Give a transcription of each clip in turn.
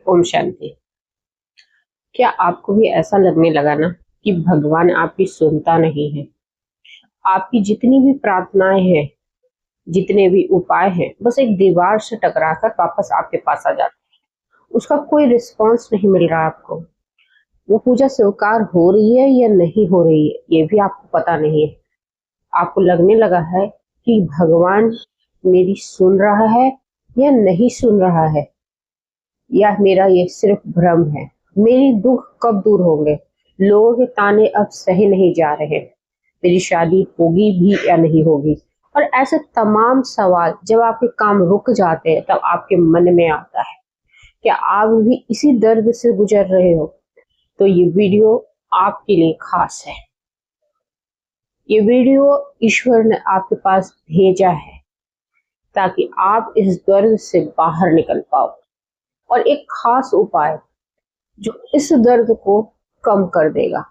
ओम शांति। क्या आपको भी ऐसा लगने लगा ना कि भगवान आपकी सुनता नहीं है? आपकी जितनी भी प्रार्थनाएं हैं, जितने भी उपाय हैं, बस एक दीवार से टकराकर वापस आपके पास आ जाते हैं। उसका कोई रिस्पॉन्स नहीं मिल रहा आपको। वो पूजा स्वीकार हो रही है या नहीं हो रही है, ये भी आपको पता नहीं है। आपको लगने लगा है कि भगवान मेरी सुन रहा है या नहीं सुन रहा है, या मेरा ये सिर्फ भ्रम है। मेरी दुख कब दूर होंगे? लोगों के ताने अब सहे नहीं जा रहे। मेरी शादी होगी भी या नहीं होगी? और ऐसे तमाम सवाल जब आपके काम रुक जाते हैं तब आपके मन में आता है। क्या आप भी इसी दर्द से गुजर रहे हो? तो ये वीडियो आपके लिए खास है। ये वीडियो ईश्वर ने आपके पास भेजा है ताकि आप इस दर्द से बाहर निकल पाओ, और एक खास उपाय जो इस दर्द को कम कर देगा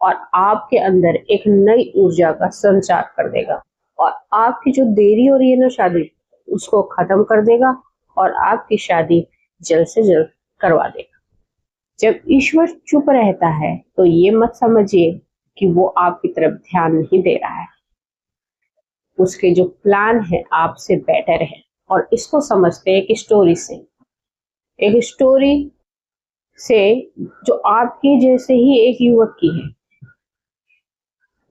और आपके अंदर एक नई ऊर्जा का संचार कर देगा, और आपकी जो देरी हो रही है ना शादी, उसको खत्म कर देगा और आपकी शादी जल्द से जल्द करवा देगा। जब ईश्वर चुप रहता है तो ये मत समझिए कि वो आपकी तरफ ध्यान नहीं दे रहा है। उसके जो प्लान है आपसे बेटर है, और इसको समझते हैं एक स्टोरी से। एक स्टोरी से जो आपके जैसे ही एक युवक की है।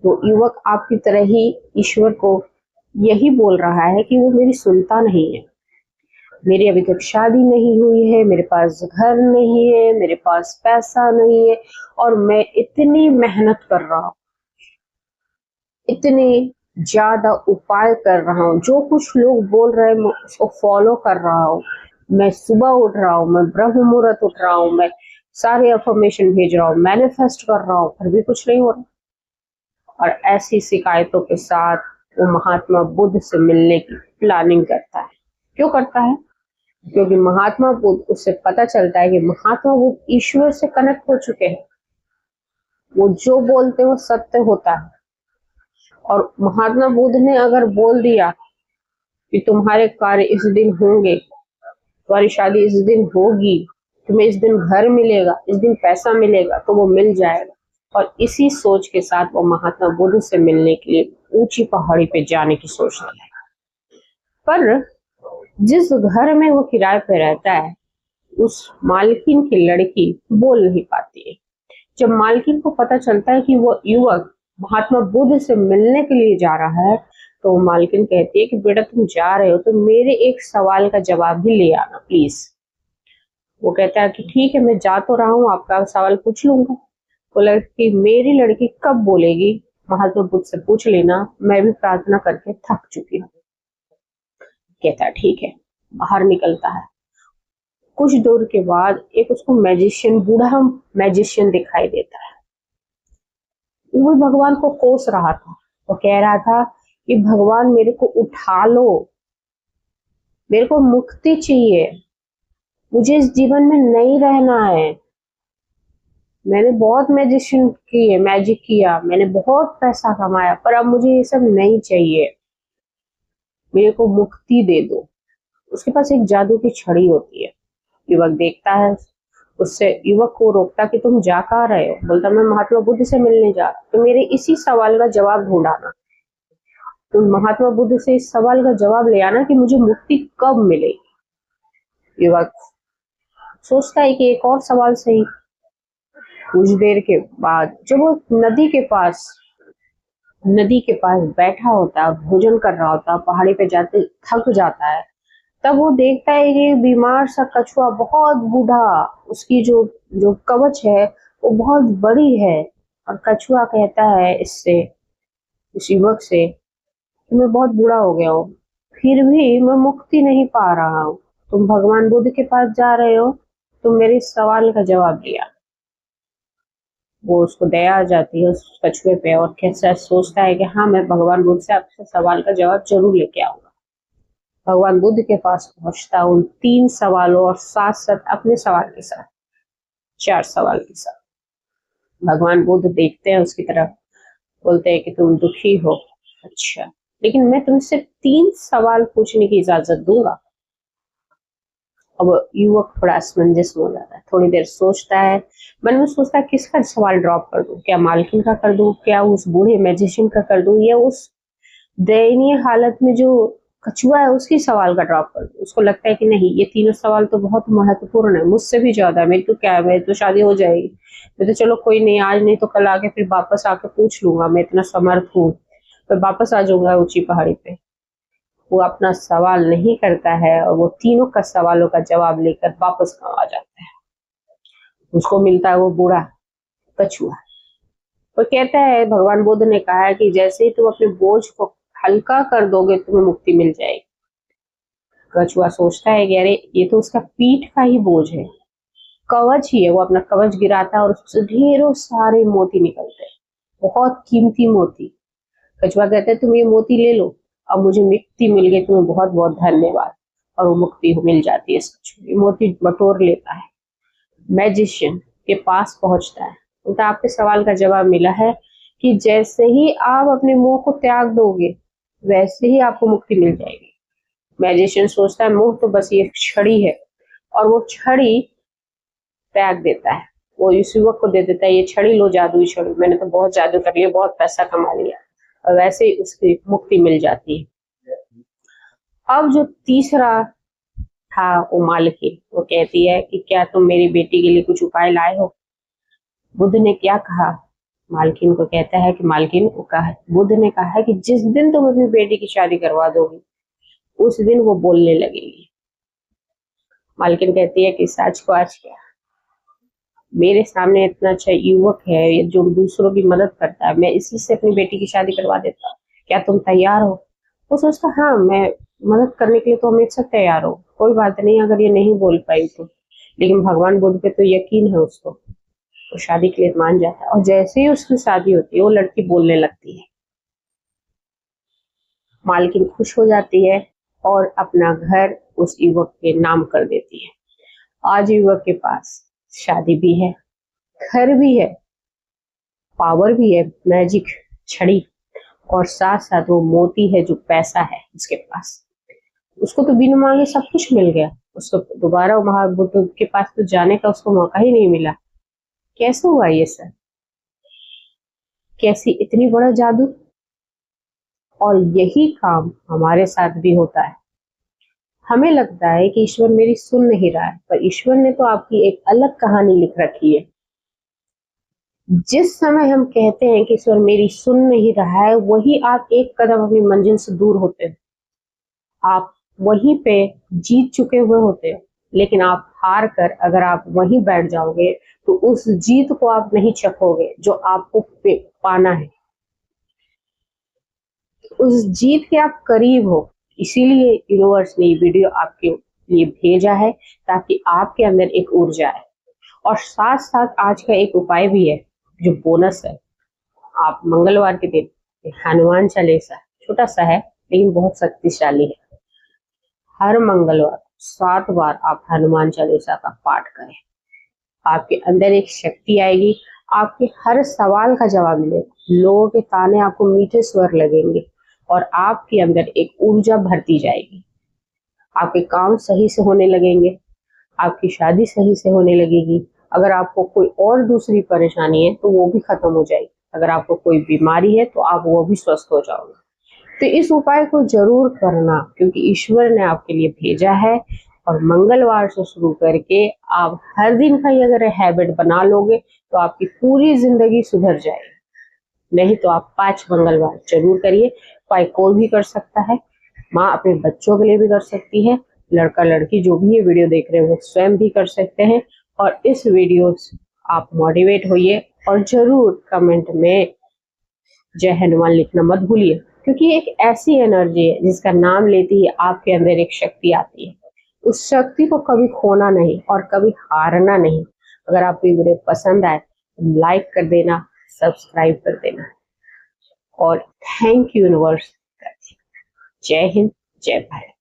तो युवक आपकी तरह ही ईश्वर को यही बोल रहा है कि वो मेरी सुनता नहीं है। मेरी अभी तक शादी नहीं हुई है, मेरे पास घर नहीं है, मेरे पास पैसा नहीं है, और मैं इतनी मेहनत कर रहा हूँ, इतने ज्यादा उपाय कर रहा हूँ, जो कुछ लोग बोल रहे हैं मैं उसको फॉलो कर रहा हूँ। मैं सुबह उठ रहा हूँ, मैं ब्रह्म मुहूर्त उठ रहा हूँ, मैं सारे अफर्मेशन भेज रहा हूँ, मैनिफेस्ट कर रहा हूँ, फिर भी कुछ नहीं हो रहा। और ऐसी शिकायतों के साथ वो महात्मा बुद्ध से मिलने की प्लानिंग करता है। क्यों करता है? क्योंकि महात्मा बुद्ध, उससे पता चलता है कि महात्मा बुद्ध ईश्वर से कनेक्ट हो चुके हैं। वो जो बोलते हैं वो सत्य होता है। और महात्मा बुद्ध ने अगर बोल दिया कि तुम्हारे कार्य इस दिन होंगे, तुम्हारी शादी इस दिन होगी, तुम्हें इस दिन घर मिलेगा, इस दिन पैसा मिलेगा, तो वो मिल जाएगा। और इसी सोच के साथ वो महात्मा बुद्ध से मिलने के लिए ऊंची पहाड़ी पे जाने की सोचता है। पर जिस घर में वो किराए पे रहता है, उस मालकिन की लड़की बोल नहीं पाती है। जब मालकिन को पता चलता है कि वो युवक महात्मा बुद्ध से मिलने के लिए जा रहा है, तो वो मालकिन कहती है कि बेटा तुम जा रहे हो तो मेरे एक सवाल का जवाब भी ले आना प्लीज। वो कहता है कि ठीक है, मैं जा तो रहा हूँ, आपका सवाल पूछ लूंगा। वो लड़की, मेरी लड़की कब बोलेगी महात्मा बुद्ध से पूछ लेना, मैं भी प्रार्थना करके थक चुकी हूँ। कहता है ठीक है, बाहर निकलता है। कुछ दूर के बाद एक उसको मैजिशियन, बूढ़ा मैजिशियन दिखाई देता है। वो भी भगवान को कोस रहा था। वो कह रहा था कि भगवान मेरे को उठा लो, मेरे को मुक्ति चाहिए, मुझे इस जीवन में नहीं रहना है। मैंने बहुत मैजिशियन किए, मैजिक किया, मैंने बहुत पैसा कमाया, पर अब मुझे ये सब नहीं चाहिए, मेरे को मुक्ति दे दो। उसके पास एक जादू की छड़ी होती है। युवक देखता है, उससे युवक को रोकता कि तुम जा कहाँ रहे हो? बोलता मैं महात्मा बुद्ध से मिलने जा रहा। तो मेरे इसी सवाल का जवाब ढूंढाना, तुम महात्मा बुद्ध से इस सवाल का जवाब ले आना कि मुझे मुक्ति कब मिलेगी। युवक सोचता है कि एक और सवाल सही। कुछ देर के बाद जब वो नदी के पास बैठा होता है, भोजन कर रहा होता है, पहाड़ी पे जाते थक जाता है, तब वो देखता है कि बीमार सा कछुआ, बहुत बूढ़ा, उसकी जो जो कवच है वो बहुत बड़ी है। और कछुआ कहता है इससे, इस युवक से, कि मैं बहुत बूढ़ा हो गया हूँ, फिर भी मैं मुक्ति नहीं पा रहा हूँ। तुम भगवान बुद्ध के पास जा रहे हो, तुम मेरे इस सवाल का जवाब दिया। वो, उसको दया आ जाती है उस कछुए पे, और कैसा सोचता है कि हाँ, मैं भगवान बुद्ध से आपसे सवाल का जवाब जरूर लेके आऊंगा। भगवान बुद्ध के पास पहुंचता उन 3 सवालों और साथ साथ अपने सवाल के साथ, 4 सवाल के साथ। भगवान बुद्ध देखते हैं उसकी तरफ, बोलते हैं कि तुम दुखी हो, अच्छा, लेकिन मैं तुमसे 3 सवाल पूछने की इजाजत दूंगा। अब युवक थोड़ा असमंजस में हो जाता है, थोड़ी देर सोचता है, मन में सोचता है किसका सवाल ड्रॉप कर दूं, क्या मालकिन का कर दूं, क्या उस बूढ़े मैजिशियन का कर दूं, या उस दयनीय हालत में जो कछुआ है उसकी सवाल का ड्रॉप कर दूं। उसको लगता है कि नहीं, ये तीनों सवाल तो बहुत महत्वपूर्ण है, मुझसे भी ज्यादा, मेरी तो क्या है, मेरी तो शादी हो जाएगी, मैं तो चलो कोई नहीं, आज नहीं तो कल आके फिर वापस आके पूछ लूंगा, मैं इतना समर्थ हूँ, फिर वापस आ जाऊंगा ऊंची पहाड़ी पे। वो अपना सवाल नहीं करता है और वो तीनों का सवालों का जवाब लेकर वापस गाँव आ जाता है। उसको मिलता है वो बूढ़ा कछुआ। वो कहता है, भगवान बुद्ध ने कहा है कि जैसे ही तुम अपने बोझ को हल्का कर दोगे तुम्हें मुक्ति मिल जाएगी। कछुआ सोचता है कि अरे ये तो उसका पीठ का ही बोझ है, कवच ही है। वो अपना कवच गिराता है और उससे ढेरों सारे मोती निकलते हैं, बहुत कीमती मोती। कछुआ कहता है तुम ये मोती ले लो, अब मुझे मुक्ति मिल गई, तुम्हें बहुत बहुत धन्यवाद। और वो मुक्ति मिल जाती है इसको, ये मोती बटोर लेता है, मैजिशियन के पास पहुंचता है, उनका आपके सवाल का जवाब मिला है कि जैसे ही आप अपने मोह को त्याग दोगे वैसे ही आपको मुक्ति मिल जाएगी। मैजिशियन सोचता है मोह तो बस ये छड़ी है, और वो छड़ी त्याग देता है, वो इस युवक को दे देता है, ये छड़ी लो, जादुई छड़ी, मैंने तो बहुत जादू कर लिया, बहुत पैसा कमा लिया, और वैसे ही उसकी मुक्ति मिल जाती है। अब जो तीसरा था वो मालकिन, वो कहती है कि क्या तुम मेरी बेटी के लिए कुछ उपाय लाए हो? बुद्ध ने क्या कहा? मालकिन को कहता है कि मालकिन को कहा, बुद्ध ने कहा है कि जिस दिन तुम अपनी बेटी की शादी करवा दोगी उस दिन वो बोलने लगेगी। मालकिन कहती है कि सच को आज क्या, मेरे सामने इतना अच्छा युवक है जो दूसरों की मदद करता है, मैं इसी से अपनी बेटी की शादी करवा देता, क्या तुम तैयार हो? वो सोचता हाँ, मैं मदद करने के लिए तो हमेशा तैयार हो, कोई बात नहीं, अगर ये नहीं बोल पाई तो। लेकिन भगवान बुद्ध पे तो यकीन है उसको, वो शादी के लिए मान जाता है। और जैसे ही उसकी शादी होती है वो लड़की बोलने लगती है। मालकिन खुश हो जाती है और अपना घर उस युवक के नाम कर देती है। आज युवक के पास शादी भी है, घर भी है, पावर भी है, मैजिक छड़ी, और साथ साथ वो मोती है जो पैसा है उसके पास। उसको तो बिना मांगे सब कुछ मिल गया, उसको दोबारा महाबुद्ध के पास तो जाने का उसको मौका ही नहीं मिला। कैसे हुआ ये सर? कैसी इतनी बड़ा जादू? और यही काम हमारे साथ भी होता है। हमें लगता है कि ईश्वर मेरी सुन नहीं रहा है, पर ईश्वर ने तो आपकी एक अलग कहानी लिख रखी है। जिस समय हम कहते हैं कि ईश्वर मेरी सुन नहीं रहा है, वही आप एक कदम अपनी मंजिल से दूर होते हैं, आप वहीं पे जीत चुके हुए होते हैं। लेकिन आप हार कर अगर आप वहीं बैठ जाओगे तो उस जीत को आप नहीं चखोगे जो आपको पाना है। उस जीत के आप करीब हो, इसीलिए यूनिवर्स ने ये वीडियो आपके लिए भेजा है, ताकि आपके अंदर एक ऊर्जा है। और साथ साथ आज का एक उपाय भी है जो बोनस है। आप मंगलवार के दिन हनुमान चालीसा, छोटा सा है लेकिन बहुत शक्तिशाली है, हर मंगलवार 7 बार आप हनुमान चालीसा का पाठ करें। आपके अंदर एक शक्ति आएगी, आपके हर सवाल का जवाब मिलेगा, लोगों के ताने आपको मीठे स्वर लगेंगे और आपके अंदर एक ऊर्जा भरती जाएगी। आपके काम सही से होने लगेंगे, आपकी शादी सही से होने लगेगी। अगर आपको कोई और दूसरी परेशानी है तो वो भी खत्म हो जाएगी। अगर आपको कोई बीमारी है तो आप वो भी स्वस्थ हो जाओगे। तो इस उपाय को जरूर करना, क्योंकि ईश्वर ने आपके लिए भेजा है। और मंगलवार से शुरू करके आप हर दिन का ये अगर हैबिट बना लोगे तो आपकी पूरी जिंदगी सुधर जाएगी। नहीं तो आप 5 मंगलवार जरूर करिए। उपाय कोई भी कर सकता है, माँ अपने बच्चों के लिए भी कर सकती है, लड़का लड़की जो भी ये वीडियो देख रहे हैं वो स्वयं भी कर सकते हैं। और इस वीडियो से आप मोटिवेट होइए और जरूर कमेंट में जय हनुमान लिखना मत भूलिए, क्योंकि एक ऐसी एनर्जी है जिसका नाम लेती ही आपके अंदर एक शक्ति आती है। उस शक्ति को कभी खोना नहीं और कभी हारना नहीं। अगर आपको ये वीडियो पसंद आए तो लाइक कर देना, सब्सक्राइब कर देना, और थैंक यू यूनिवर्स। जय हिंद, जय भारत।